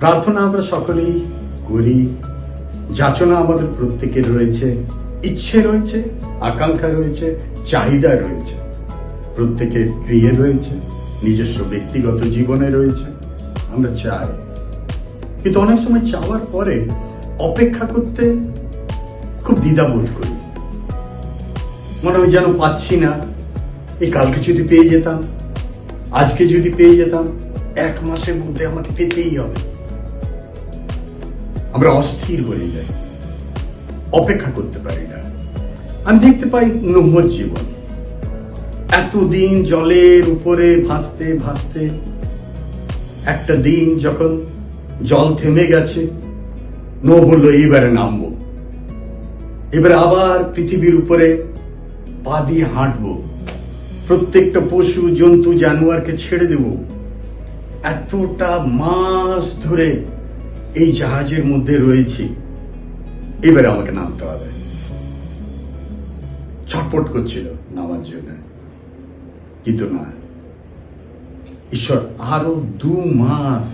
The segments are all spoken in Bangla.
প্রার্থনা আমরা সকলেই করি, যাচনা আমাদের প্রত্যেকের রয়েছে, ইচ্ছে রয়েছে, আকাঙ্ক্ষা রয়েছে, চাহিদা রয়েছে, প্রত্যেকের ক্রিয়া রয়েছে, নিজস্ব ব্যক্তিগত জীবনে রয়েছে। আমরা চাই, কিন্তু অনেক সময় চাওয়ার পরে অপেক্ষা করতে খুব দ্বিধাবোধ করি। মনে হয় যেন পাচ্ছি না, এই কালকে যদি পেয়ে যেতাম, আজকে যদি পেয়ে যেতাম, 1 মাসের মধ্যে আমাকে পেতেই হবে। আমরা অস্থির হয়ে যাই, অপেক্ষা করতে পারি না। আমি দেখতে পাই নূহর জীবন, এতদিন জলের উপরে ভাসতে ভাসতে একটা দিন যখন জল থেমে গেছে, নূহ বলল এইবারে নামবো, এবারে আবার পৃথিবীর উপরে পা দিয়ে হাঁটবো, প্রত্যেকটা পশু জন্তু জানোয়ারকে ছেড়ে দেব। এতটা মাস ধরে এই জাহাজের মধ্যে রয়েছি, এবারে আমাকে নামতে হবে। ছটফট করছিল নামার জন্য, কিন্তু না, ঈশ্বর আরো 2 মাস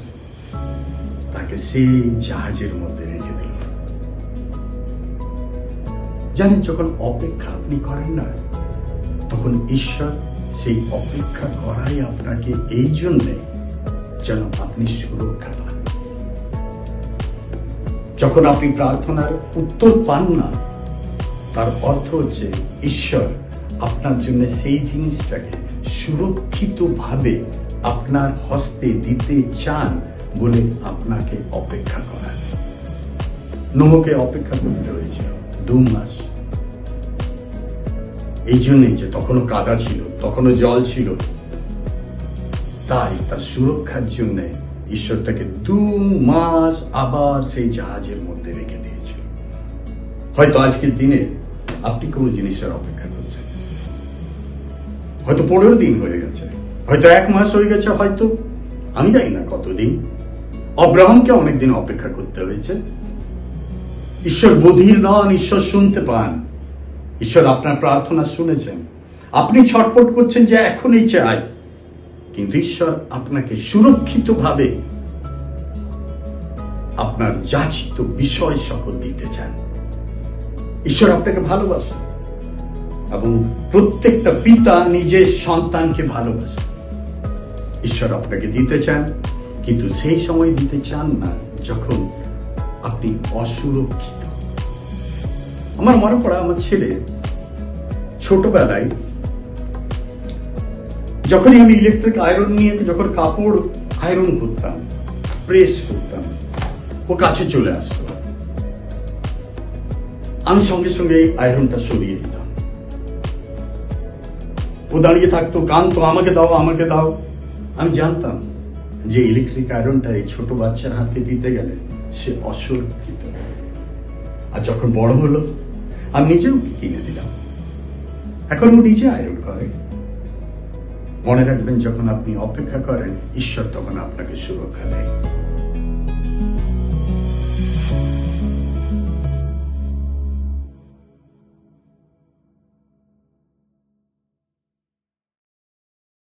তাকে সেই জাহাজের মধ্যে রেখে দিল। জানেন, যখন অপেক্ষা আপনি করেন না, তখন ঈশ্বর সেই অপেক্ষা করাই আপনাকে এই জন্যে যেন আপনি সুরক্ষা পান। যখন আপনি প্রার্থনার উত্তর পান না, তার অর্থ হচ্ছে ঈশ্বর আপনার জন্য সেই জিনিসটাকে সুরক্ষিতভাবে আপনার হস্তে দিতে চান বলে আপনাকে অপেক্ষা করান। নূহকে অপেক্ষা করতে হয়েছিল 2 মাস, এই জন্যই যে তখনও কাদা ছিল, তখনও জল ছিল, তাই তার সুরক্ষার জন্য ঈশ্বর তাকে 2 মাস আবার সেই জাহাজের মধ্যে রেখে দিয়েছিল। হয়তো আজকের দিনে আপনি কোনো জিনিসের অপেক্ষা করছেন, হয়তো 15 দিন হয়ে গেছে, হয়তো 1 মাস হয়ে গেছে, হয়তো আমি জানি না কতদিন। আব্রাহামকে অনেকদিন অপেক্ষা করতে হয়েছে। ঈশ্বর বধির নন, ঈশ্বর শুনতে পান। ঈশ্বর আপনার প্রার্থনা শুনেছেন। আপনি ছটফট করছেন যে এখনই চাই, কিন্তু ঈশ্বর আপনাকে সুরক্ষিতভাবে আপনার যাচিত বিষয় সহ দিতে চান। ঈশ্বর আপনাকে ভালোবাসেন এবং প্রত্যেকটা পিতা নিজের সন্তানকে ভালোবাসেন। ঈশ্বর আপনাকে দিতে চান, কিন্তু সেই সময় দিতে চান না যখন আপনি অসুরক্ষিত। আমার মনে পড়ে, আমার ছেলে ছোটবেলায় যখনই আমি ইলেকট্রিক আয়রন নিয়ে যখন কাপড় আয়রন করতাম, প্রেস করতাম, ও কাছে চলে আসতো। আমি সঙ্গে সঙ্গে এই আয়রনটা সরিয়ে দিতাম। ও দাঁড়িয়ে থাকতো, কাঁদতো, আমাকে দাও, আমাকে দাও। আমি জানতাম যে ইলেকট্রিক আয়রনটা এই ছোট বাচ্চার হাতে দিতে গেলে সে অসুরক্ষিত। আর যখন বড় হলো, আমি নিজেও কিনে দিলাম, এখন ও নিজে আয়রন করে। মনে রাখবেন, যখন আপনি অপেক্ষা করেন, ঈশ্বর তখন আপনাকে সুরক্ষা দেয়।